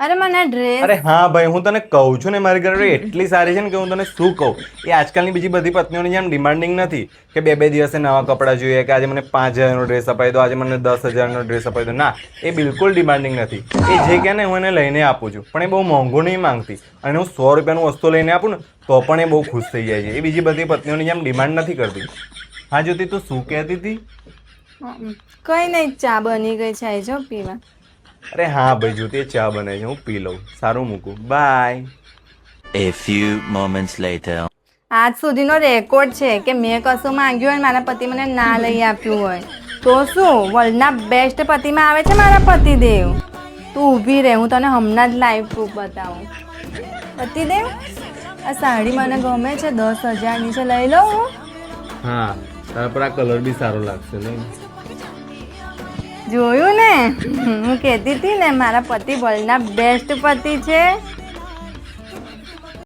અરે મને ડ્રેસ અરે હા ભાઈ, હું તને કહું છું ને, મારી ઘરે એટલી સારી છે ને કે હું તને શું કહું. એ આજકાલની બીજી બધી પત્નીઓની જેમ ડિમાન્ડિંગ નથી કે બે બે દિવસે નવા કપડાં જોઈએ, કે આજે મને 5,000નો ડ્રેસ અપાવી દો, આજે મને 10,000નો ડ્રેસ અપાવી દો. ના, એ બિલકુલ ડિમાન્ડિંગ નથી. એ જે કહે ને હું એને લઈને આપું છું, પણ એ બહુ મોંઘું નહીં માંગતી. અને હું 100 રૂપિયાનું વસ્તુ લઈને આપું ને તો પણ એ બહુ ખુશ થઈ જાય છે. એ બીજી બધી પત્નીઓની જેમ ડિમાન્ડ નથી કરતી. હા જ્યોતિ, તું શું કહેતી હતી? કઈ નહીં, ચા બની ગઈ છે, આવી જાઓ પીવા. અરે હા ભાઈ જ્યોતિ, એ ચા બનાવી છે, હું પી લઉં. સારું, મૂકું, by. A few moments later. આજ સુધીનો રેકોર્ડ છે કે મેં કશું માંગ્યું હોય મારા પતિ મને ના લઈ આપ્યું હોય. તો શું વર્લ્ડના બેસ્ટ પતિમાં આવે છે મારા પતિદેવ. તું ઊભી રહે, હું તને હમણાં જ લાઈવ પ્રૂફ બતાવું. પતિદેવ, આ સાડી મને ગમે છે, 10,000ની છે, લઈ લઉં હું? હા, તારા પર આ કલર બી સારો લાગશે નહીં? જોયું ને, હું કહેતી હતી ને મારા પતિ વર્લ્ડના બેસ્ટ પતિ છે.